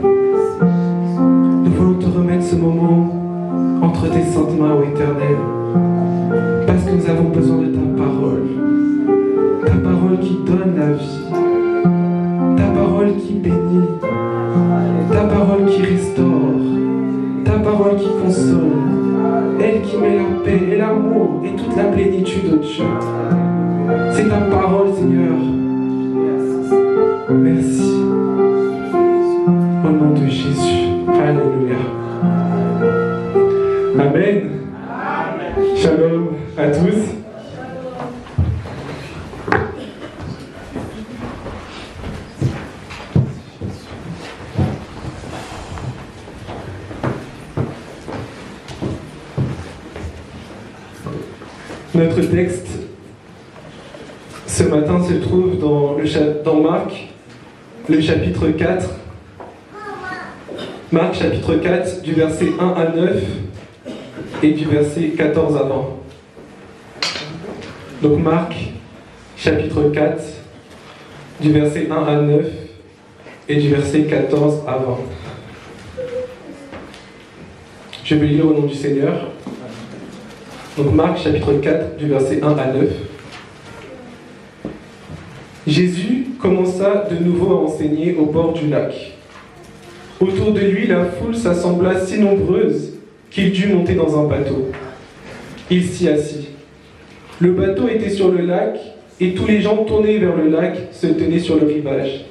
Nous voulons te remettre ce moment entre tes saintes mains, ô Éternel, parce que nous avons besoin de ta parole qui donne la vie, ta parole qui bénit, ta parole qui restaure, ta parole qui console, elle qui met la paix et l'amour et toute la plénitude de Dieu. C'est ta parole, Seigneur. Merci. Au nom de Jésus. Alléluia. Amen. Shalom à tous. Notre texte ce matin se trouve dans Marc, le chapitre 4. Marc, chapitre 4, du verset 1 à 9 et du verset 14 à 20. Donc Marc, chapitre 4, du verset 1 à 9 et du verset 14 à 20. Je vais lire au nom du Seigneur. Donc Marc, chapitre 4, du verset 1 à 9. Jésus commença de nouveau à enseigner au bord du lac. Autour de lui, la foule s'assembla si nombreuse qu'il dut monter dans un bateau. Il s'y assit. Le bateau était sur le lac, et tous les gens tournés vers le lac se tenaient sur le rivage.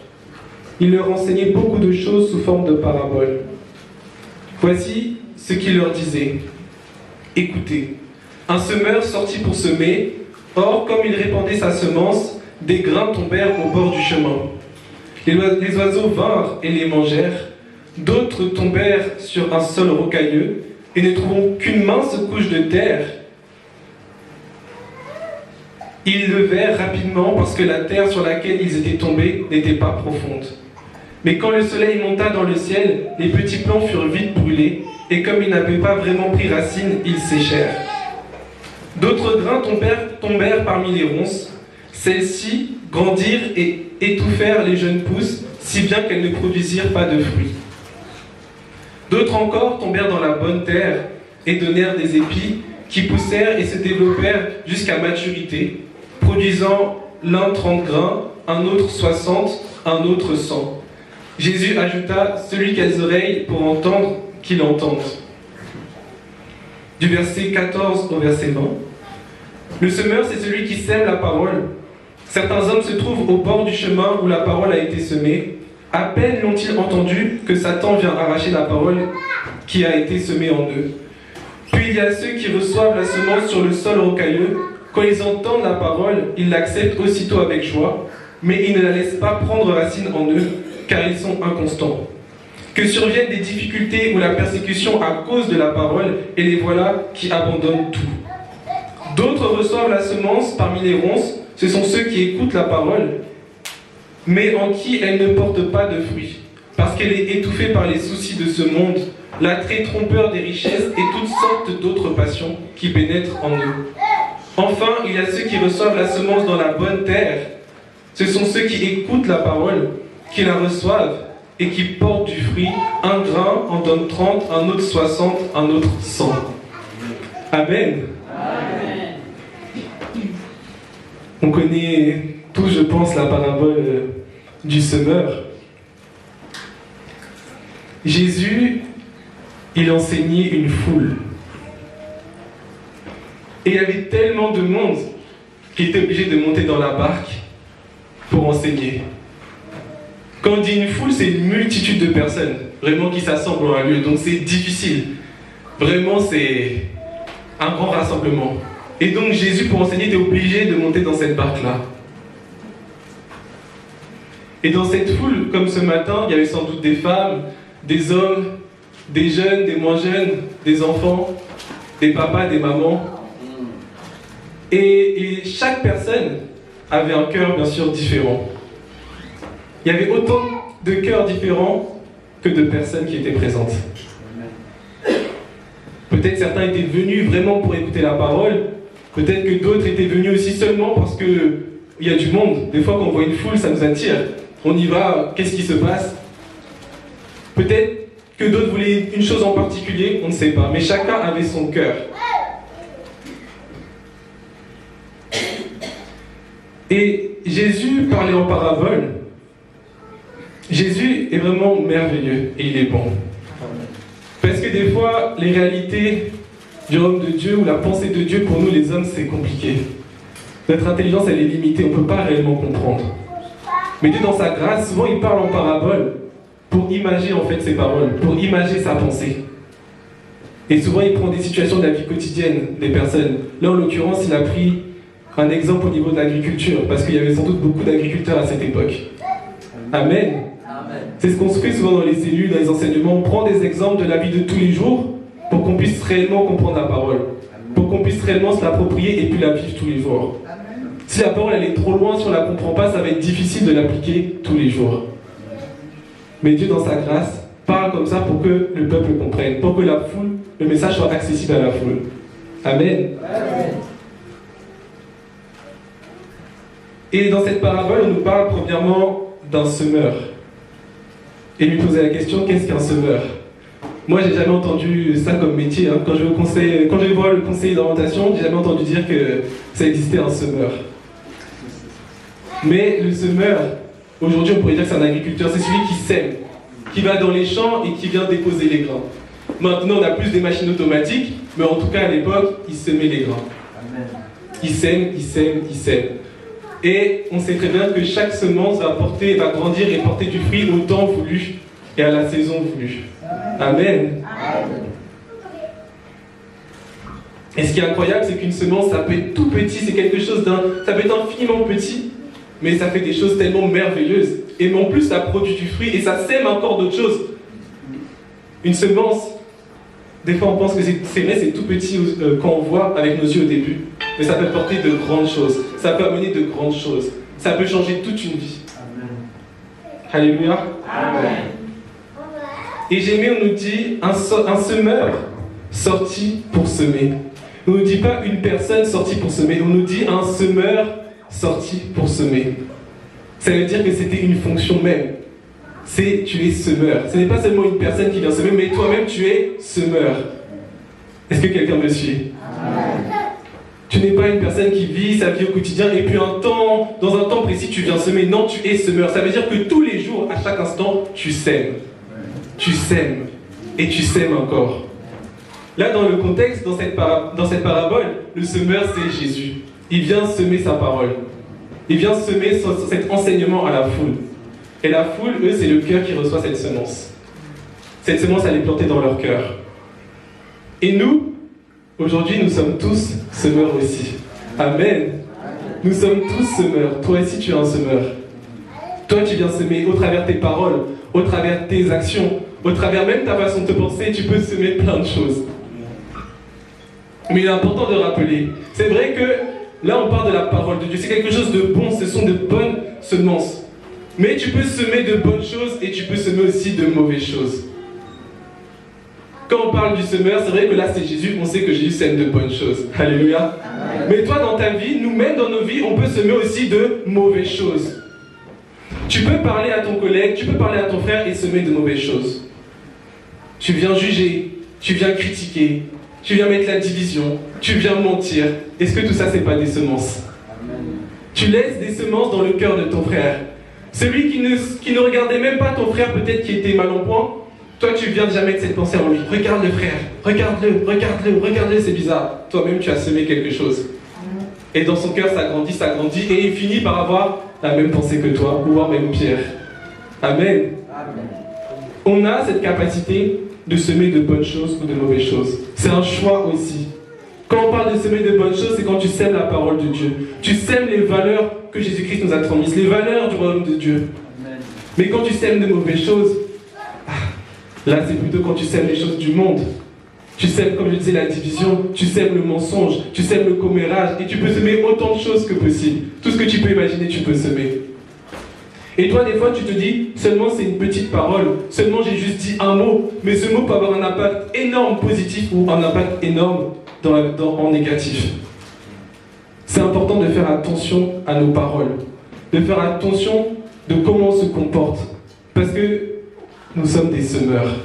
Il leur enseignait beaucoup de choses sous forme de paraboles. Voici ce qu'il leur disait. Écoutez, un semeur sortit pour semer. Or, comme il répandait sa semence, des grains tombèrent au bord du chemin. Les oiseaux vinrent et les mangèrent. D'autres tombèrent sur un sol rocailleux et ne trouvant qu'une mince couche de terre, ils levèrent rapidement parce que la terre sur laquelle ils étaient tombés n'était pas profonde. Mais quand le soleil monta dans le ciel, les petits plants furent vite brûlés et comme ils n'avaient pas vraiment pris racine, ils séchèrent. D'autres grains tombèrent parmi les ronces. Celles-ci grandirent et étouffèrent les jeunes pousses, si bien qu'elles ne produisirent pas de fruits. D'autres encore tombèrent dans la bonne terre et donnèrent des épis qui poussèrent et se développèrent jusqu'à maturité, produisant l'un 30 grains, un autre 60, un autre 100. Jésus ajouta, celui qui a des oreilles pour entendre, qu'il entende. Du verset 14 au verset 20. Le semeur, c'est celui qui sème la parole. Certains hommes se trouvent au bord du chemin où la parole a été semée. À peine l'ont-ils entendu que Satan vient arracher la parole qui a été semée en eux. Puis il y a ceux qui reçoivent la semence sur le sol rocailleux. Quand ils entendent la parole, ils l'acceptent aussitôt avec joie, mais ils ne la laissent pas prendre racine en eux, car ils sont inconstants. Que surviennent des difficultés ou la persécution à cause de la parole, et les voilà qui abandonnent tout. D'autres reçoivent la semence parmi les ronces, ce sont ceux qui écoutent la parole, mais en qui elle ne porte pas de fruits, parce qu'elle est étouffée par les soucis de ce monde, l'attrait trompeur des richesses et toutes sortes d'autres passions qui pénètrent en eux. Enfin, il y a ceux qui reçoivent la semence dans la bonne terre. Ce sont ceux qui écoutent la parole, qui la reçoivent et qui portent du fruit. Un grain en donne 30, un autre 60, un autre 100. Amen. Amen. On connaît tous, je pense, la parabole du semeur. Jésus, il enseignait une foule. Et il y avait tellement de monde qui était obligé de monter dans la barque pour enseigner. Quand on dit une foule, c'est une multitude de personnes, vraiment qui s'assemblent dans un lieu. Donc c'est difficile. Vraiment, c'est un grand rassemblement. Et donc Jésus, pour enseigner, était obligé de monter dans cette barque-là. Et dans cette foule, comme ce matin, il y avait sans doute des femmes, des hommes, des jeunes, des moins jeunes, des enfants, des papas, des mamans. Et chaque personne avait un cœur, bien sûr, différent. Il y avait autant de cœurs différents que de personnes qui étaient présentes. Peut-être certains étaient venus vraiment pour écouter la parole. Peut-être que d'autres étaient venus aussi seulement parce qu'il y a du monde. Des fois, quand on voit une foule, ça nous attire. On y va, qu'est-ce qui se passe? Peut-être que d'autres voulaient une chose en particulier, on ne sait pas, mais chacun avait son cœur. Et Jésus parlait en parabole. Jésus est vraiment merveilleux et il est bon. Parce que des fois, les réalités du royaume de Dieu ou la pensée de Dieu, pour nous les hommes, c'est compliqué. Notre intelligence, elle est limitée, on ne peut pas réellement comprendre. Mais Dieu, dans sa grâce, souvent il parle en parabole pour imager en fait ses paroles, pour imager sa pensée. Et souvent il prend des situations de la vie quotidienne des personnes. Là, en l'occurrence, il a pris un exemple au niveau de l'agriculture, parce qu'il y avait sans doute beaucoup d'agriculteurs à cette époque. Amen. C'est ce qu'on se fait souvent dans les cellules, dans les enseignements. On prend des exemples de la vie de tous les jours pour qu'on puisse réellement comprendre la parole, pour qu'on puisse réellement se l'approprier et puis la vivre tous les jours. Si la parole elle est trop loin, si on ne la comprend pas, ça va être difficile de l'appliquer tous les jours. Mais Dieu, dans sa grâce, parle comme ça pour que le peuple comprenne, pour que la foule, le message soit accessible à la foule. Amen. Amen. Et dans cette parabole, on nous parle premièrement d'un semeur. Et lui poser la question, qu'est-ce qu'un semeur? Moi, j'ai jamais entendu ça comme métier. Hein. Quand je vais voir le conseiller d'orientation, j'ai jamais entendu dire que ça existait un semeur. Mais le semeur, aujourd'hui, on pourrait dire que c'est un agriculteur. C'est celui qui sème, qui va dans les champs et qui vient déposer les grains. Maintenant, on a plus des machines automatiques, mais en tout cas, à l'époque, il semait les grains. Il sème, il sème, il sème. Et on sait très bien que chaque semence va grandir et porter du fruit au temps voulu et à la saison voulue. Amen. Et ce qui est incroyable, c'est qu'une semence, ça peut être tout petit, c'est quelque chose ça peut être infiniment petit, mais ça fait des choses tellement merveilleuses. Et en plus, ça produit du fruit et ça sème encore d'autres choses. Une semence, des fois on pense que c'est vrai, c'est tout petit quand on voit avec nos yeux au début. Mais ça peut porter de grandes choses. Ça peut amener de grandes choses. Ça peut changer toute une vie. Amen. Alléluia. Amen. Et j'aimais, on nous dit un semeur sorti pour semer. On ne nous dit pas une personne sortie pour semer. On nous dit un semeur sorti pour semer. Ça veut dire que c'était une fonction même. Tu es semeur. Ce n'est pas seulement une personne qui vient semer, mais toi-même tu es semeur. Est-ce que quelqu'un me suit? Amen. Tu n'es pas une personne qui vit sa vie au quotidien et puis dans un temps précis, tu viens semer. Non, tu es semeur. Ça veut dire que tous les jours, à chaque instant, tu sèmes. Tu sèmes. Et tu sèmes encore. Là, dans le contexte, dans cette parabole, le semeur, c'est Jésus. Il vient semer sa parole. Il vient semer cet enseignement à la foule. Et la foule, eux, c'est le cœur qui reçoit cette semence. Cette semence, elle est plantée dans leur cœur. Et nous, aujourd'hui, nous sommes tous semeurs aussi. Amen. Nous sommes tous semeurs. Toi aussi, tu es un semeur. Toi, tu viens semer au travers de tes paroles, au travers de tes actions, au travers même de ta façon de te penser, tu peux semer plein de choses. Mais il est important de rappeler, c'est vrai que là, on parle de la parole de Dieu. C'est quelque chose de bon, ce sont de bonnes semences. Mais tu peux semer de bonnes choses et tu peux semer aussi de mauvaises choses. Quand on parle du semeur, c'est vrai que là c'est Jésus, on sait que Jésus sème de bonnes choses. Alléluia. Amen. Mais toi dans ta vie, nous-mêmes dans nos vies, on peut semer aussi de mauvaises choses. Tu peux parler à ton collègue, tu peux parler à ton frère et semer de mauvaises choses. Tu viens juger, tu viens critiquer, tu viens mettre la division, tu viens mentir. Est-ce que tout ça c'est pas des semences? Amen. Tu laisses des semences dans le cœur de ton frère. Celui qui ne regardait même pas ton frère, peut-être qui était mal en point. Toi, tu viens déjà mettre cette pensée en lui. Regarde le frère, regarde-le, c'est bizarre. Toi-même, tu as semé quelque chose. Et dans son cœur, ça grandit, et il finit par avoir la même pensée que toi, ou voire même pire. Amen. Amen. On a cette capacité de semer de bonnes choses ou de mauvaises choses. C'est un choix aussi. Quand on parle de semer de bonnes choses, c'est quand tu sèmes la parole de Dieu. Tu sèmes les valeurs que Jésus-Christ nous a transmises, les valeurs du royaume de Dieu. Amen. Mais quand tu sèmes de mauvaises choses, là, c'est plutôt quand tu sèmes les choses du monde. Tu sèmes, comme je disais, la division, tu sèmes le mensonge, tu sèmes le commérage, et tu peux semer autant de choses que possible. Tout ce que tu peux imaginer, tu peux semer. Et toi, des fois, tu te dis, seulement c'est une petite parole, seulement j'ai juste dit un mot, mais ce mot peut avoir un impact énorme positif ou un impact énorme en négatif. C'est important de faire attention à nos paroles, de faire attention de comment on se comporte. Parce que nous sommes des semeurs.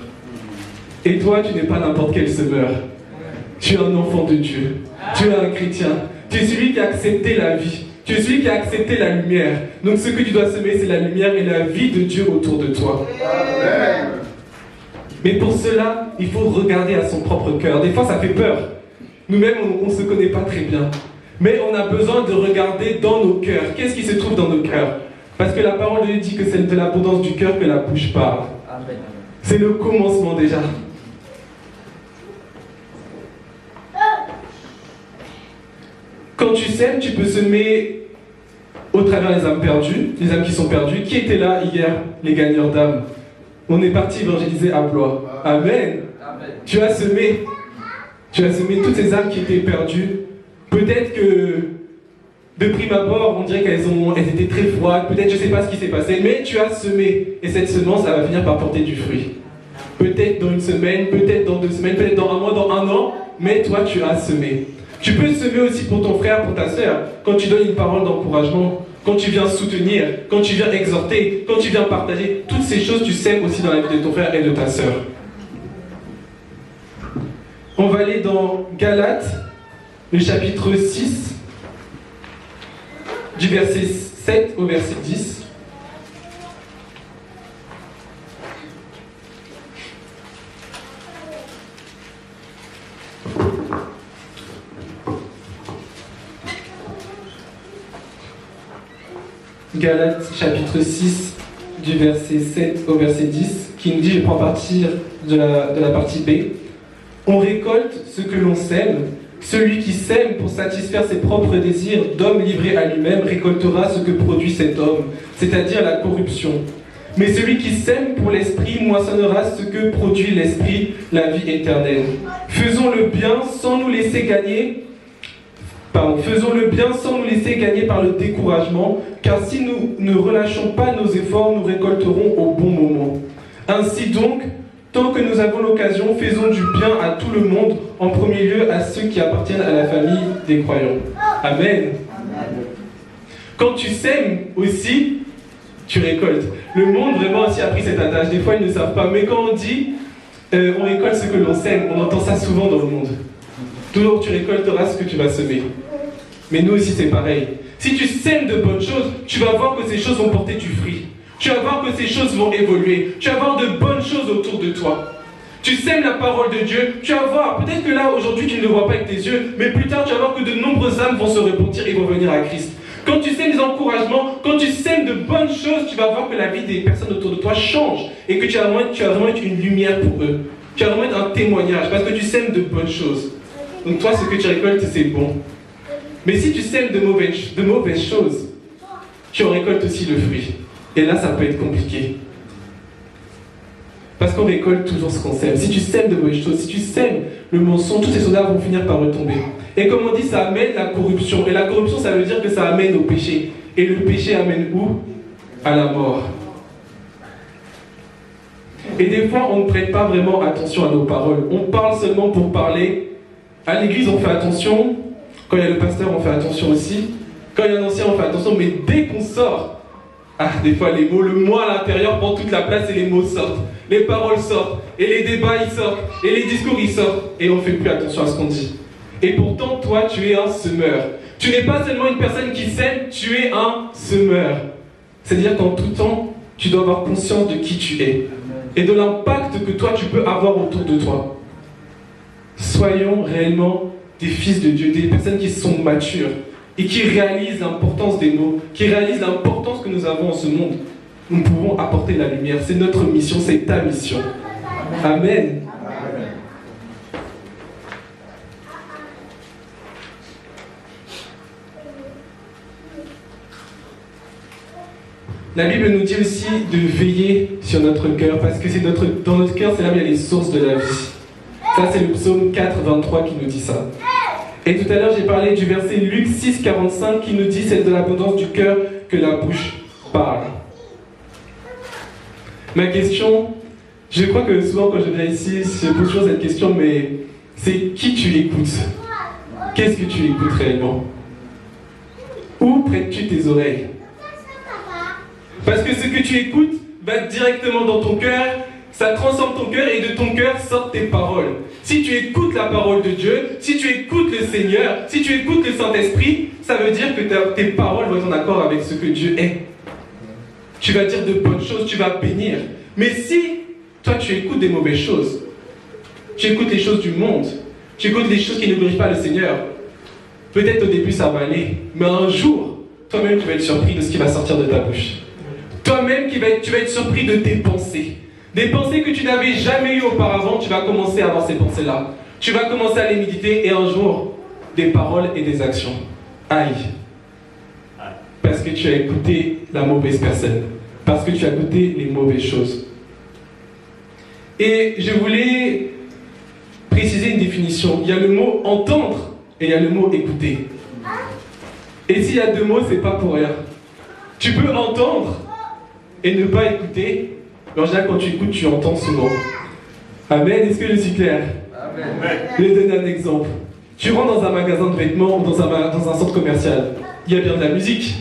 Et toi, tu n'es pas n'importe quel semeur. Tu es un enfant de Dieu. Tu es un chrétien. Tu es celui qui a accepté la vie. Tu es celui qui a accepté la lumière. Donc ce que tu dois semer, c'est la lumière et la vie de Dieu autour de toi. Amen. Mais pour cela, il faut regarder à son propre cœur. Des fois, ça fait peur. Nous-mêmes, on ne se connaît pas très bien. Mais on a besoin de regarder dans nos cœurs. Qu'est-ce qui se trouve dans nos cœurs? Parce que la parole de Dieu dit que c'est de l'abondance du cœur que la bouche parle. C'est le commencement déjà. Quand tu sèmes, tu peux semer au travers des âmes perdues, les âmes qui sont perdues. Qui était là hier? Les gagneurs d'âmes. On est parti évangéliser à Blois. Amen. Amen. Tu as semé toutes ces âmes qui étaient perdues. Peut-être que de prime abord, on dirait qu'elles étaient très froides. Peut-être, je ne sais pas ce qui s'est passé, mais tu as semé. Et cette semence, elle va finir par porter du fruit. Peut-être dans une semaine, peut-être dans 2 semaines, peut-être dans 1 mois, dans 1 an. Mais toi, tu as semé. Tu peux semer aussi pour ton frère, pour ta sœur, quand tu donnes une parole d'encouragement, quand tu viens soutenir, quand tu viens exhorter, quand tu viens partager. Toutes ces choses, tu sèmes aussi dans la vie de ton frère et de ta sœur. On va aller dans Galates, le chapitre 6, du verset 7 au verset 10. Galates chapitre 6 du verset 7 au verset 10 qui nous dit, je prends à partir de la partie B, on récolte ce que l'on sème, celui qui sème pour satisfaire ses propres désirs d'homme livré à lui-même récoltera ce que produit cet homme, c'est-à-dire la corruption. Mais celui qui sème pour l'esprit moissonnera ce que produit l'esprit, la vie éternelle. Faisons le bien sans nous laisser gagner par le découragement, car si nous ne relâchons pas nos efforts, nous récolterons au bon moment. Ainsi donc, tant que nous avons l'occasion, faisons du bien à tout le monde, en premier lieu à ceux qui appartiennent à la famille des croyants. Amen. Quand tu sèmes aussi, tu récoltes. Le monde vraiment aussi a pris cette attache. Des fois, ils ne savent pas. Mais quand on dit on récolte ce que l'on sème, on entend ça souvent dans le monde. Toujours, tu récolteras ce que tu vas semer. Mais nous aussi, c'est pareil. Si tu sèmes de bonnes choses, tu vas voir que ces choses vont porter du fruit. Tu vas voir que ces choses vont évoluer. Tu vas voir de bonnes choses autour de toi. Tu sèmes la parole de Dieu, tu vas voir, peut-être que là, aujourd'hui, tu ne le vois pas avec tes yeux, mais plus tard, tu vas voir que de nombreuses âmes vont se repentir et vont venir à Christ. Quand tu sèmes des encouragements, quand tu sèmes de bonnes choses, tu vas voir que la vie des personnes autour de toi change et que tu vas vraiment être une lumière pour eux. Tu vas vraiment être un témoignage parce que tu sèmes de bonnes choses. Donc toi, ce que tu récoltes, c'est bon. Mais si tu sèmes de mauvaises choses, tu en récoltes aussi le fruit. Et là, ça peut être compliqué. Parce qu'on récolte toujours ce qu'on sème. Si tu sèmes de mauvaises choses, si tu sèmes le mensonge, tous ces soldats vont finir par retomber. Et comme on dit, ça amène la corruption. Et la corruption, ça veut dire que ça amène au péché. Et le péché amène où? À la mort. Et des fois, on ne prête pas vraiment attention à nos paroles. On parle seulement pour parler. À l'église, on fait attention. Quand il y a le pasteur, on fait attention aussi. Quand il y a un ancien, on fait attention. Mais dès qu'on sort, des fois les mots, le moi à l'intérieur prend toute la place et les mots sortent. Les paroles sortent. Et les débats, ils sortent. Et les discours, ils sortent. Et on ne fait plus attention à ce qu'on dit. Et pourtant, toi, tu es un semeur. Tu n'es pas seulement une personne qui sème, tu es un semeur. C'est-à-dire qu'en tout temps, tu dois avoir conscience de qui tu es. Et de l'impact que toi, tu peux avoir autour de toi. Soyons réellement des fils de Dieu, des personnes qui sont matures et qui réalisent l'importance des mots, qui réalisent l'importance que nous avons en ce monde. Nous pouvons apporter la lumière. C'est notre mission, c'est ta mission. Amen. La Bible nous dit aussi de veiller sur notre cœur, parce que c'est dans notre cœur, c'est là où il y a les sources de la vie. Ça, c'est le psaume 4, 23 qui nous dit ça. Et tout à l'heure, j'ai parlé du verset Luc 6, 45 qui nous dit c'est de l'abondance du cœur que la bouche parle. Ma question, je crois que souvent quand je viens ici, je pose toujours cette question, mais c'est qui tu écoutes? Qu'est-ce que tu écoutes réellement? Où prêtes-tu tes oreilles? Parce que ce que tu écoutes va directement dans ton cœur Ça transforme ton cœur et de ton cœur sortent tes paroles. Si tu écoutes la parole de Dieu, si tu écoutes le Seigneur, si tu écoutes le Saint-Esprit, ça veut dire que tes paroles vont être en accord avec ce que Dieu est. Tu vas dire de bonnes choses, tu vas bénir. Mais si toi tu écoutes des mauvaises choses, tu écoutes les choses du monde, tu écoutes les choses qui ne glorifient pas le Seigneur, peut-être au début ça va aller, mais un jour, toi-même tu vas être surpris de ce qui va sortir de ta bouche. Toi-même tu vas être surpris de tes pensées. Des pensées que tu n'avais jamais eues auparavant, tu vas commencer à avoir ces pensées-là. Tu vas commencer à les méditer et un jour, des paroles et des actions. Aïe. Parce que tu as écouté la mauvaise personne. Parce que tu as écouté les mauvaises choses. Et je voulais préciser une définition. Il y a le mot entendre et il y a le mot écouter. Et s'il y a deux mots, c'est pas pour rien. Tu peux entendre et ne pas écouter. Mais en général, quand tu écoutes, tu entends souvent. Amen. Est-ce que je suis clair? Amen. Je vais donner un exemple. Tu rentres dans un magasin de vêtements ou dans un centre commercial. Il y a bien de la musique.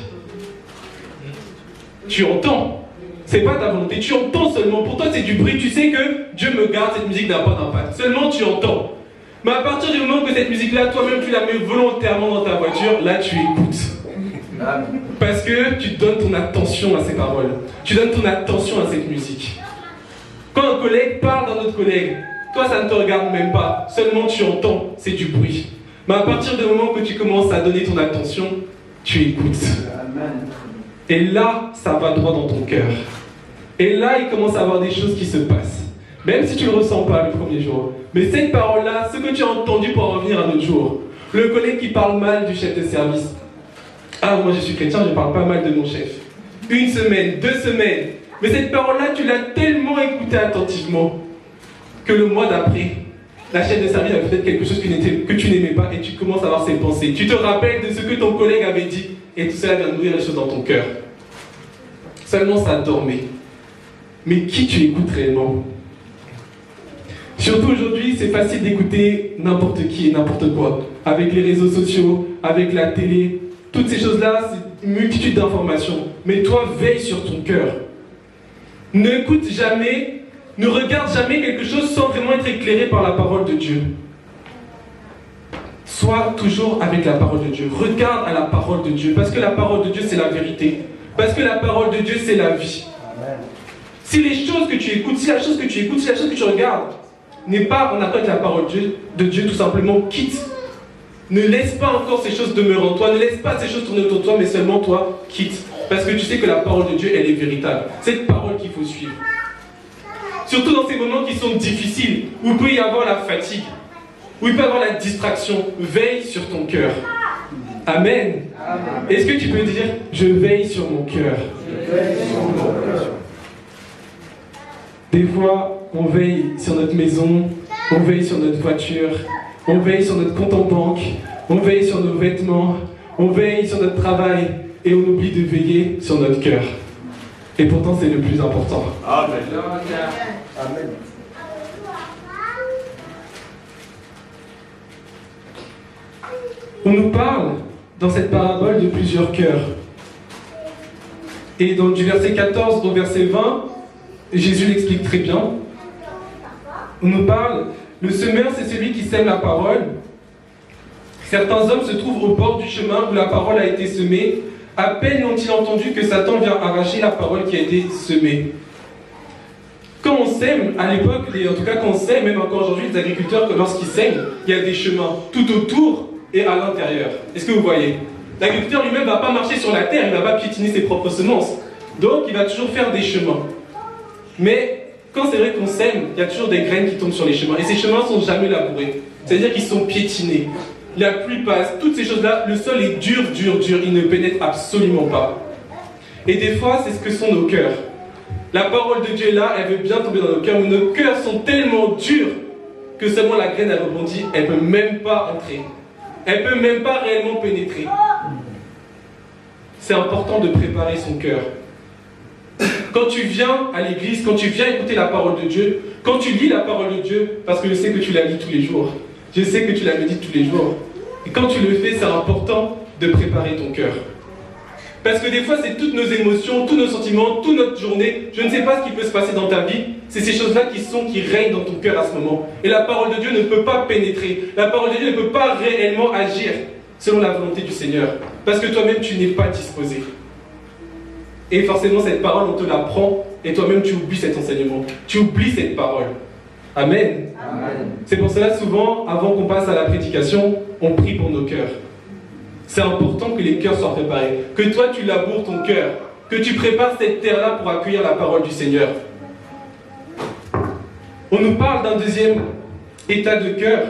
Tu entends. C'est pas ta volonté. Tu entends seulement. Pour toi, c'est du bruit. Tu sais que Dieu me garde, cette musique n'a pas d'impact. Seulement, tu entends. Mais à partir du moment que cette musique-là, toi-même, tu la mets volontairement dans ta voiture, là, tu écoutes. Parce que tu donnes ton attention à ces paroles. Tu donnes ton attention à cette musique. Quand un collègue parle d'un autre collègue, toi ça ne te regarde même pas. Seulement tu entends, c'est du bruit. Mais à partir du moment que tu commences à donner ton attention, tu écoutes. Et là, ça va droit dans ton cœur. Et là, il commence à avoir des choses qui se passent. Même si tu ne le ressens pas le premier jour. Mais cette parole-là, ce que tu as entendu pour en revenir un autre jour. Le collègue qui parle mal du chef de service. Ah, moi je suis chrétien, je parle pas mal de mon chef. 1 semaine, 2 semaines. Mais cette parole-là, tu l'as tellement écoutée attentivement que le mois d'après, la chef de service a peut-être quelque chose que tu n'aimais pas et tu commences à avoir ces pensées. Tu te rappelles de ce que ton collègue avait dit et tout cela vient nourrir les choses dans ton cœur. Seulement ça dormait. Mais qui tu écoutes réellement? Surtout aujourd'hui, c'est facile d'écouter n'importe qui et n'importe quoi. Avec les réseaux sociaux, avec la télé. Toutes ces choses-là, c'est une multitude d'informations. Mais toi, veille sur ton cœur. N'écoute jamais, ne regarde jamais quelque chose sans vraiment être éclairé par la parole de Dieu. Sois toujours avec la parole de Dieu. Regarde à la parole de Dieu. Parce que la parole de Dieu, c'est la vérité. Parce que la parole de Dieu, c'est la vie. Amen. Si les choses que tu écoutes, si la chose que tu écoutes, si la chose que tu regardes n'est pas en accord avec la parole de Dieu, tout simplement, quitte. Ne laisse pas encore ces choses demeurer en toi, ne laisse pas ces choses tourner autour de toi, mais seulement toi, quitte. Parce que tu sais que la parole de Dieu, elle est véritable. C'est cette parole qu'il faut suivre. Surtout dans ces moments qui sont difficiles, où il peut y avoir la fatigue, où il peut y avoir la distraction. Veille sur ton cœur. Amen. Est-ce que tu peux dire, je veille sur mon cœur? Des fois, on veille sur notre maison, on veille sur notre voiture, on veille sur notre compte en banque, on veille sur nos vêtements, on veille sur notre travail et on oublie de veiller sur notre cœur. Et pourtant, c'est le plus important. Amen. Amen. On nous parle dans cette parabole de plusieurs cœurs. Et donc du verset 14 au verset 20, Jésus l'explique très bien. On nous parle, le semeur c'est celui qui sème la parole. Certains hommes se trouvent au bord du chemin où la parole a été semée. À peine ont-ils entendu que Satan vient arracher la parole qui a été semée. Quand on sème, à l'époque, en tout cas quand on sème, même encore aujourd'hui, les agriculteurs, lorsqu'ils sèment, il y a des chemins tout autour et à l'intérieur. Est-ce que vous voyez? L'agriculteur lui-même ne va pas marcher sur la terre, il ne va pas piétiner ses propres semences. Donc il va toujours faire des chemins. Mais quand c'est vrai qu'on sème, il y a toujours des graines qui tombent sur les chemins. Et ces chemins ne sont jamais labourés. C'est-à-dire qu'ils sont piétinés. La pluie passe, toutes ces choses-là, le sol est dur, dur, dur. Il ne pénètre absolument pas. Et des fois, c'est ce que sont nos cœurs. La parole de Dieu est là, elle veut bien tomber dans nos cœurs, mais nos cœurs sont tellement durs que seulement la graine, elle rebondit, elle ne peut même pas entrer. Elle ne peut même pas réellement pénétrer. C'est important de préparer son cœur. Quand tu viens à l'église, quand tu viens écouter la parole de Dieu, quand tu lis la parole de Dieu, parce que je sais que tu la lis tous les jours, je sais que tu la médites tous les jours, et quand tu le fais, c'est important de préparer ton cœur. Parce que des fois, c'est toutes nos émotions, tous nos sentiments, toute notre journée. Je ne sais pas ce qui peut se passer dans ta vie. C'est ces choses-là qui règnent dans ton cœur à ce moment. Et la parole de Dieu ne peut pas pénétrer. La parole de Dieu ne peut pas réellement agir selon la volonté du Seigneur. Parce que toi-même, tu n'es pas disposé. Et forcément, cette parole, on te la prend. Et toi-même, tu oublies cet enseignement. Tu oublies cette parole. Amen. Amen. C'est pour cela, souvent, avant qu'on passe à la prédication, on prie pour nos cœurs. C'est important que les cœurs soient préparés. Que toi, tu laboures ton cœur. Que tu prépares cette terre-là pour accueillir la parole du Seigneur. On nous parle d'un deuxième état de cœur.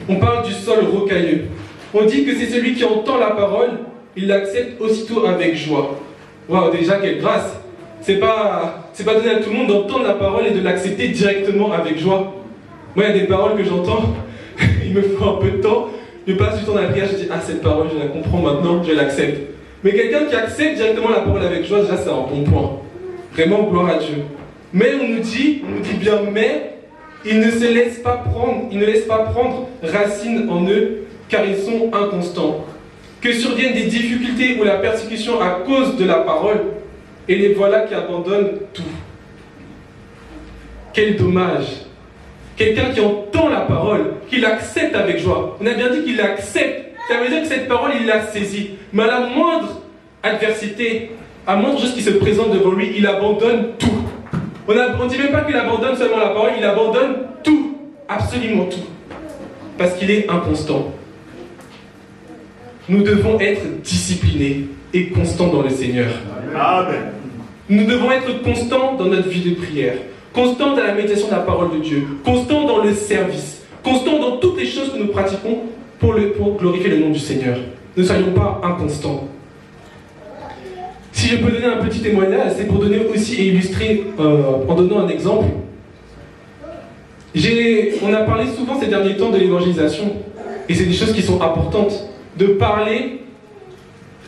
On parle du sol rocailleux. On dit que c'est celui qui entend la parole, il l'accepte aussitôt avec joie. Waouh, déjà, quelle grâce! C'est pas donné à tout le monde d'entendre la parole et de l'accepter directement avec joie. Moi, il y a des paroles que j'entends, il me faut un peu de temps, je passe du temps dans la prière, je dis, ah, cette parole, je la comprends maintenant, je l'accepte. Mais quelqu'un qui accepte directement la parole avec joie, déjà, c'est un bon point. Vraiment, gloire à Dieu. Mais on nous dit bien, mais ils ne se laissent pas prendre, ils ne laissent pas prendre racine en eux, car ils sont inconstants. Que surviennent des difficultés ou la persécution à cause de la parole, et les voilà qui abandonnent tout. Quel dommage! Quelqu'un qui entend la parole, qui l'accepte avec joie. On a bien dit qu'il l'accepte. Ça veut dire que cette parole, il l'a saisie. Mais à la moindre adversité, à la moindre chose qui se présente devant lui, il abandonne tout. On ne dit même pas qu'il abandonne seulement la parole, il abandonne tout. Absolument tout. Parce qu'il est inconstant. Nous devons être disciplinés et constants dans le Seigneur. Amen. Nous devons être constants dans notre vie de prière, constants dans la méditation de la parole de Dieu, constants dans le service, constants dans toutes les choses que nous pratiquons pour glorifier le nom du Seigneur. Ne soyons pas inconstants. Si je peux donner un petit témoignage, c'est pour donner aussi et illustrer en donnant un exemple. On a parlé souvent ces derniers temps de l'évangélisation, et c'est des choses qui sont importantes, de parler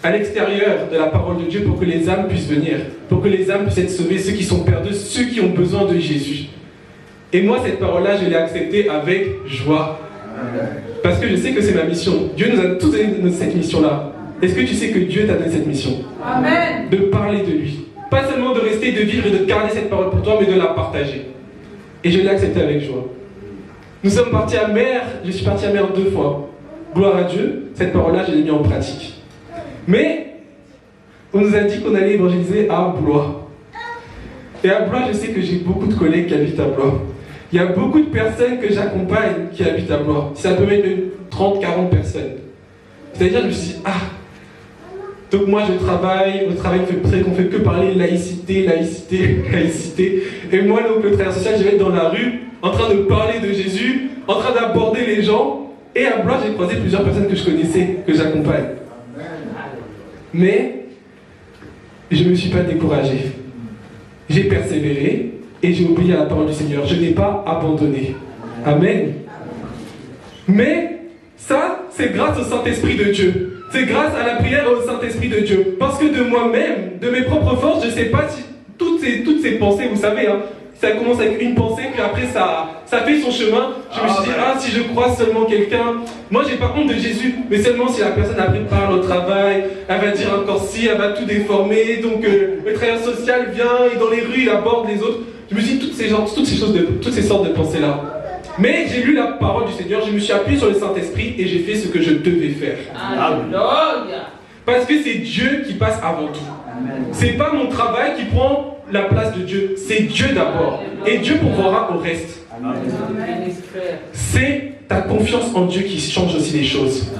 à l'extérieur de la parole de Dieu pour que les âmes puissent venir, pour que les âmes puissent être sauvées, ceux qui sont perdus, ceux qui ont besoin de Jésus. Et moi, cette parole-là, je l'ai acceptée avec joie. Parce que je sais que c'est ma mission. Dieu nous a tous donné cette mission-là. Est-ce que tu sais que Dieu t'a donné cette mission? Amen. De parler de lui. Pas seulement de rester, de vivre et de garder cette parole pour toi, mais de la partager. Et je l'ai acceptée avec joie. Nous sommes partis à Mer, je suis parti à Mer 2 fois. Gloire à Dieu, cette parole-là, je l'ai mise en pratique. Mais, on nous a dit qu'on allait évangéliser à Blois. Et à Blois, je sais que j'ai beaucoup de collègues qui habitent à Blois. Il y a beaucoup de personnes que j'accompagne qui habitent à Blois. Ça peut être 30-40 personnes. C'est-à-dire, je me suis dit, donc moi je travaille, au travail qu'on fait que parler laïcité, laïcité, laïcité. Et moi, donc, le travailleur social, je vais être dans la rue, en train de parler de Jésus, en train d'aborder les gens. Et à Blois, j'ai croisé plusieurs personnes que je connaissais, que j'accompagne. Mais, je ne me suis pas découragé. J'ai persévéré et j'ai obéi à la parole du Seigneur. Je n'ai pas abandonné. Amen. Mais, ça, c'est grâce au Saint-Esprit de Dieu. C'est grâce à la prière et au Saint-Esprit de Dieu. Parce que de moi-même, de mes propres forces, je ne sais pas si toutes ces pensées, vous savez, ça commence avec une pensée, puis après ça fait son chemin. Je me suis dit, si je croise seulement quelqu'un, moi j'ai pas honte de Jésus, mais seulement si la personne après parle au travail, elle va dire encore si, elle va tout déformer, donc le travailleur social vient et dans les rues il aborde les autres. Je me suis dit toutes ces sortes de pensées là. Mais j'ai lu la parole du Seigneur, je me suis appuyé sur le Saint-Esprit et j'ai fait ce que je devais faire. Alléluia. Parce que c'est Dieu qui passe avant tout. C'est pas mon travail qui prend la place de Dieu, c'est Dieu d'abord. Et Dieu pourvoira au reste. C'est ta confiance en Dieu qui change aussi les choses.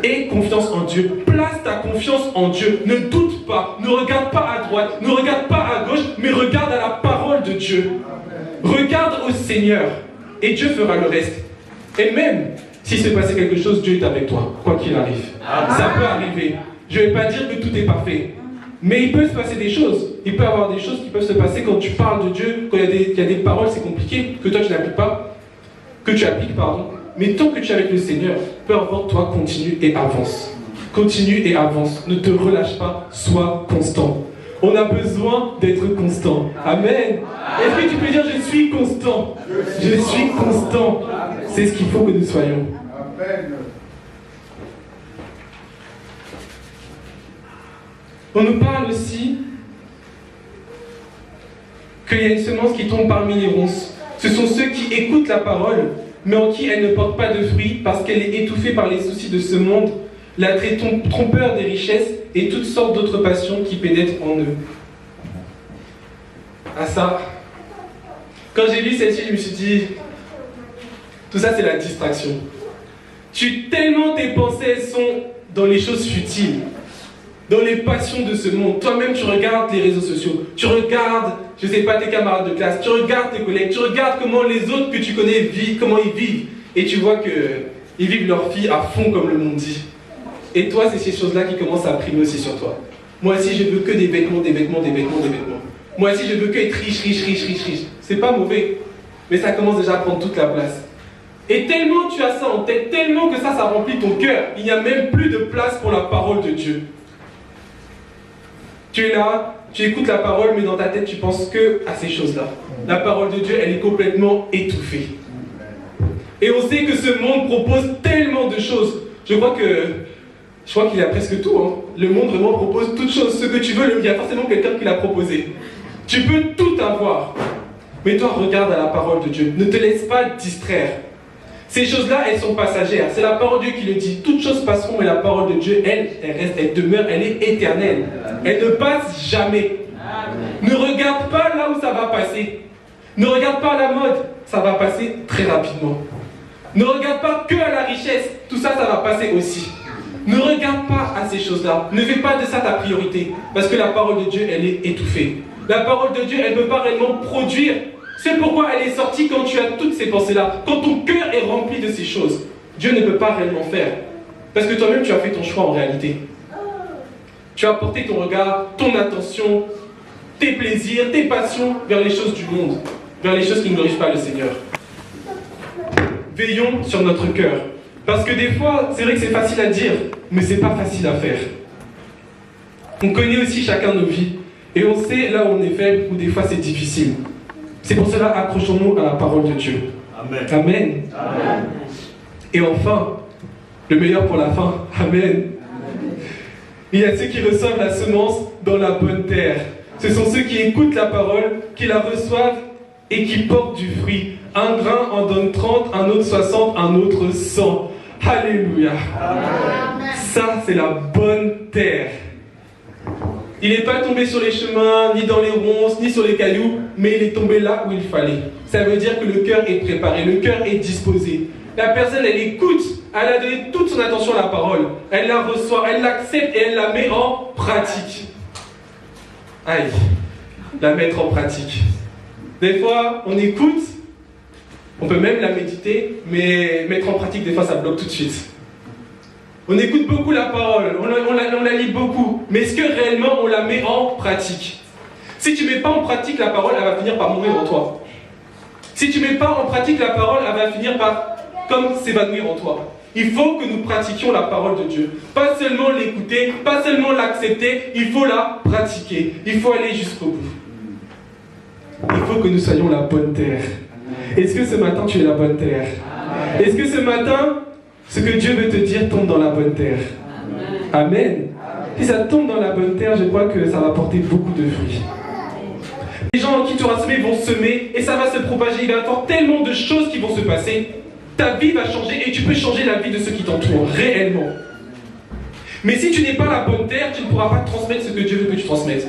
Et confiance en Dieu. Place ta confiance en Dieu. Ne doute pas, ne regarde pas à droite, ne regarde pas à gauche, mais regarde à la parole de Dieu. Regarde au Seigneur. Et Dieu fera le reste. Et même s'il se passait quelque chose, Dieu est avec toi, quoi qu'il arrive. Ça peut arriver. Je ne vais pas dire que tout est parfait. Mais il peut se passer des choses. Il peut y avoir des choses qui peuvent se passer quand tu parles de Dieu, quand il y a des paroles, c'est compliqué, que toi tu n'appliques pas, que tu appliques, pardon. Mais tant que tu es avec le Seigneur, peu importe, toi, continue et avance. Continue et avance. Ne te relâche pas, sois constant. On a besoin d'être constant. Amen. Est-ce que tu peux dire je suis constant? Je suis constant. C'est ce qu'il faut que nous soyons. On nous parle aussi qu'il y a une semence qui tombe parmi les ronces. Ce sont ceux qui écoutent la parole, mais en qui elle ne porte pas de fruits parce qu'elle est étouffée par les soucis de ce monde, l'attrait trompeur des richesses et toutes sortes d'autres passions qui pénètrent en eux. Ah ça, quand j'ai lu celle-ci, je me suis dit, tout ça c'est la distraction. Tellement tes pensées sont dans les choses futiles, dans les passions de ce monde. Toi-même, tu regardes les réseaux sociaux, tu regardes, je sais pas, tes camarades de classe, tu regardes tes collègues, tu regardes comment les autres que tu connais vivent, comment ils vivent, et tu vois qu'ils vivent leur vie à fond comme le monde dit. Et toi, c'est ces choses-là qui commencent à primer aussi sur toi. Moi aussi, je veux que des vêtements, des vêtements, des vêtements, des vêtements. Moi aussi, je veux que être riche, riche, riche, riche, riche. C'est pas mauvais, mais ça commence déjà à prendre toute la place. Et tellement tu as ça en tête, tellement que ça remplit ton cœur, il n'y a même plus de place pour la parole de Dieu. Tu es là, tu écoutes la parole, mais dans ta tête, tu penses que à ces choses-là. La parole de Dieu, elle est complètement étouffée. Et on sait que ce monde propose tellement de choses. Je crois qu'il y a presque tout. Hein. Le monde vraiment propose toutes choses. Ce que tu veux, il y a forcément quelqu'un qui l'a proposé. Tu peux tout avoir. Mais toi, regarde à la parole de Dieu. Ne te laisse pas distraire. Ces choses-là, elles sont passagères. C'est la parole de Dieu qui le dit. Toutes choses passeront, mais la parole de Dieu, elle reste, elle demeure, elle est éternelle. Elle ne passe jamais. Ne regarde pas là où ça va passer. Ne regarde pas à la mode. Ça va passer très rapidement. Ne regarde pas que à la richesse. Tout ça, ça va passer aussi. Ne regarde pas à ces choses-là. Ne fais pas de ça ta priorité. Parce que la parole de Dieu, elle est étouffée. La parole de Dieu, elle ne peut pas réellement produire. C'est pourquoi elle est sortie quand tu as toutes ces pensées-là. Quand ton cœur est rempli de ces choses. Dieu ne peut pas réellement faire. Parce que toi-même, tu as fait ton choix en réalité. Tu as porté ton regard, ton attention, tes plaisirs, tes passions vers les choses du monde. Vers les choses qui ne glorifient pas le Seigneur. Veillons sur notre cœur. Parce que des fois, c'est vrai que c'est facile à dire, mais c'est pas facile à faire. On connaît aussi chacun nos vies. Et on sait là où on est faible, où des fois c'est difficile. C'est pour cela, accrochons-nous à la parole de Dieu. Amen. Amen. Amen. Et enfin, le meilleur pour la fin. Amen. Il y a ceux qui reçoivent la semence dans la bonne terre. Ce sont ceux qui écoutent la parole, qui la reçoivent et qui portent du fruit. Un grain en donne 30, un autre 60, un autre 100. Alléluia. Amen. Ça, c'est la bonne terre. Il n'est pas tombé sur les chemins, ni dans les ronces, ni sur les cailloux, mais il est tombé là où il fallait. Ça veut dire que le cœur est préparé, le cœur est disposé. La personne, elle écoute, elle a donné toute son attention à la parole. Elle la reçoit, elle l'accepte et elle la met en pratique. Aïe, la mettre en pratique. Des fois, on écoute, on peut même la méditer, mais mettre en pratique, des fois, ça bloque tout de suite. On écoute beaucoup la parole, on la lit beaucoup, mais est-ce que réellement on la met en pratique? Si tu ne mets pas en pratique la parole, elle va finir par mourir en toi. Si tu ne mets pas en pratique la parole, elle va finir par comme s'évanouir en toi. Il faut que nous pratiquions la parole de Dieu. Pas seulement l'écouter, pas seulement l'accepter, il faut la pratiquer. Il faut aller jusqu'au bout. Il faut que nous soyons la bonne terre. Est-ce que ce matin tu es la bonne terre? Est-ce que ce matin, ce que Dieu veut te dire tombe dans la bonne terre? Amen. Amen. Si ça tombe dans la bonne terre, je crois que ça va porter beaucoup de fruits. Les gens en qui tu auras semé vont semer et ça va se propager. Il va y avoir tellement de choses qui vont se passer. Ta vie va changer et tu peux changer la vie de ceux qui t'entourent, réellement. Mais si tu n'es pas la bonne terre, tu ne pourras pas transmettre ce que Dieu veut que tu transmettes.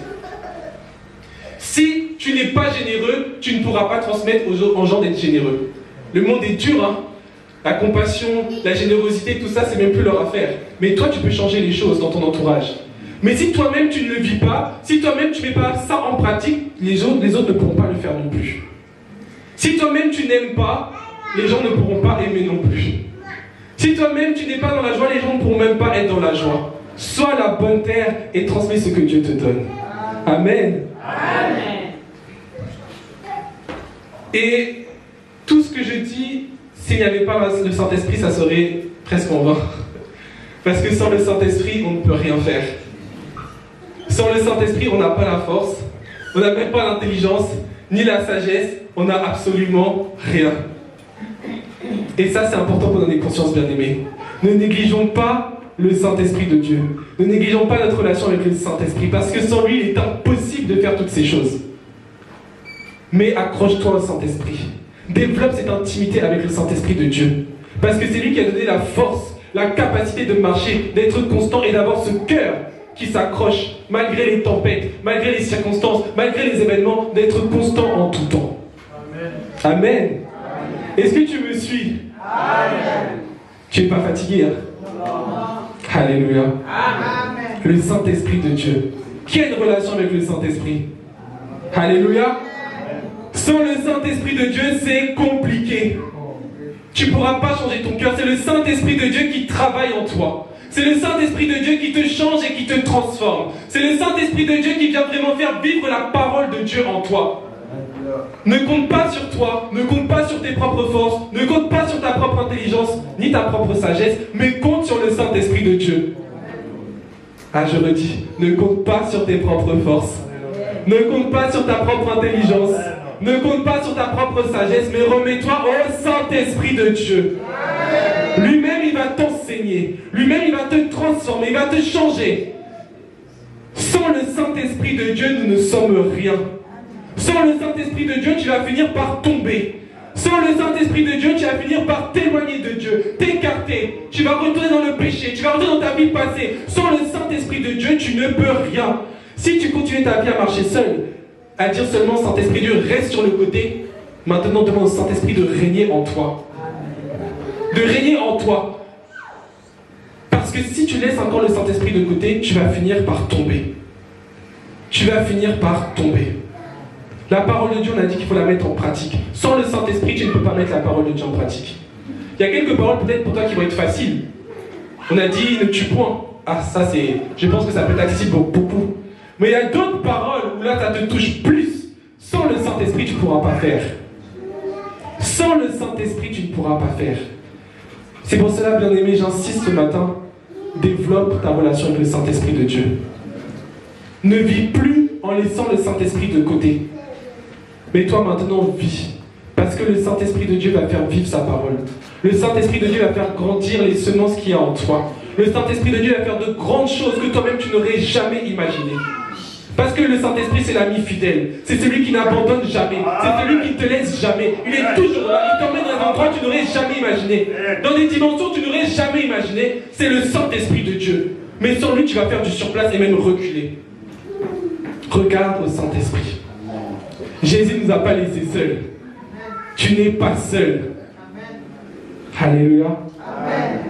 Si tu n'es pas généreux, tu ne pourras pas transmettre aux gens d'être généreux. Le monde est dur, hein. La compassion, la générosité, tout ça, c'est même plus leur affaire. Mais toi, tu peux changer les choses dans ton entourage. Mais si toi-même, tu ne le vis pas, si toi-même, tu ne mets pas ça en pratique, les autres ne pourront pas le faire non plus. Si toi-même, tu n'aimes pas, les gens ne pourront pas aimer non plus. Si toi-même, tu n'es pas dans la joie, les gens ne pourront même pas être dans la joie. Sois la bonne terre et transmets ce que Dieu te donne. Amen. Amen. Et tout ce que je dis, s'il n'y avait pas le Saint-Esprit, ça serait presque en vain. Parce que sans le Saint-Esprit, on ne peut rien faire. Sans le Saint-Esprit, on n'a pas la force, on n'a même pas l'intelligence, ni la sagesse, on n'a absolument rien. Et ça, c'est important pour donner conscience, bien-aimés. Ne négligeons pas le Saint-Esprit de Dieu. Ne négligeons pas notre relation avec le Saint-Esprit, parce que sans lui, il est impossible de faire toutes ces choses. Mais accroche-toi au Saint-Esprit. Développe cette intimité avec le Saint-Esprit de Dieu. Parce que c'est lui qui a donné la force, la capacité de marcher, d'être constant et d'avoir ce cœur qui s'accroche malgré les tempêtes, malgré les circonstances, malgré les événements, d'être constant en tout temps. Amen. Amen. Est-ce que tu me suis? Amen. Tu n'es pas fatigué, hein? Non. Alléluia. Amen. Le Saint-Esprit de Dieu. Qui a une relation avec le Saint-Esprit? Alléluia. Sans le Saint-Esprit de Dieu, c'est compliqué. Tu ne pourras pas changer ton cœur. C'est le Saint-Esprit de Dieu qui travaille en toi. C'est le Saint-Esprit de Dieu qui te change et qui te transforme. C'est le Saint-Esprit de Dieu qui vient vraiment faire vivre la parole de Dieu en toi. Ne compte pas sur toi, ne compte pas sur tes propres forces, ne compte pas sur ta propre intelligence, ni ta propre sagesse, mais compte sur le Saint-Esprit de Dieu. Ah, je redis, ne compte pas sur tes propres forces, ne compte pas sur ta propre intelligence, ne compte pas sur ta propre sagesse, mais remets-toi au Saint-Esprit de Dieu. Lui-même, il va t'enseigner. Lui-même, il va te transformer. Il va te changer. Sans le Saint-Esprit de Dieu, nous ne sommes rien. Sans le Saint-Esprit de Dieu, tu vas finir par tomber. Sans le Saint-Esprit de Dieu, tu vas finir par t'éloigner de Dieu, t'écarter. Tu vas retourner dans le péché. Tu vas retourner dans ta vie passée. Sans le Saint-Esprit de Dieu, tu ne peux rien. Si tu continues ta vie à marcher seul, à dire seulement Saint-Esprit de Dieu, reste sur le côté. Maintenant, demande au Saint-Esprit de régner en toi. De régner en toi. Parce que si tu laisses encore le Saint-Esprit de côté, tu vas finir par tomber. Tu vas finir par tomber. La parole de Dieu, on a dit qu'il faut la mettre en pratique. Sans le Saint-Esprit, tu ne peux pas mettre la parole de Dieu en pratique. Il y a quelques paroles peut-être pour toi qui vont être faciles. On a dit ne tue point. Ah, ça c'est... Je pense que ça peut être accessible pour beaucoup. Mais il y a d'autres paroles où là, ça te touche plus. Sans le Saint-Esprit, tu ne pourras pas faire. Sans le Saint-Esprit, tu ne pourras pas faire. C'est pour cela, bien aimé, j'insiste ce matin, développe ta relation avec le Saint-Esprit de Dieu. Ne vis plus en laissant le Saint-Esprit de côté. Mais toi maintenant, vis. Parce que le Saint-Esprit de Dieu va faire vivre sa parole. Le Saint-Esprit de Dieu va faire grandir les semences qu'il y a en toi. Le Saint-Esprit de Dieu va faire de grandes choses que toi-même tu n'aurais jamais imaginées. Parce que le Saint-Esprit, c'est l'ami fidèle. C'est celui qui n'abandonne jamais. C'est celui qui ne te laisse jamais. Il est toujours là. Il t'emmène dans un endroit que tu n'aurais jamais imaginé. Dans des dimensions que tu n'aurais jamais imaginées. C'est le Saint-Esprit de Dieu. Mais sans lui, tu vas faire du surplace et même reculer. Regarde au Saint-Esprit. Jésus ne nous a pas laissés seuls. Tu n'es pas seul. Alléluia. Amen.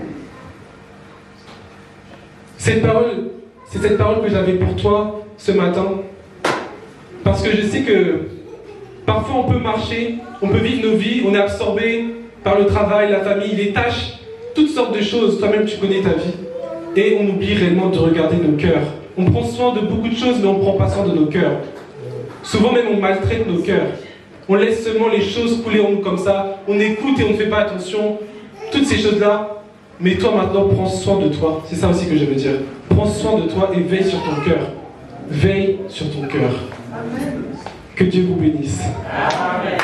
Cette parole, c'est cette parole que j'avais pour toi ce matin. Parce que je sais que parfois on peut marcher, on peut vivre nos vies, on est absorbé par le travail, la famille, les tâches, toutes sortes de choses. Toi-même tu connais ta vie. Et on oublie réellement de regarder nos cœurs. On prend soin de beaucoup de choses, mais on ne prend pas soin de nos cœurs. Souvent même on maltraite nos cœurs. On laisse seulement les choses couler en nous comme ça. On écoute et on ne fait pas attention. Toutes ces choses-là. Mais toi maintenant, prends soin de toi. C'est ça aussi que je veux dire. Prends soin de toi et veille sur ton cœur. Veille sur ton cœur. Que Dieu vous bénisse. Amen.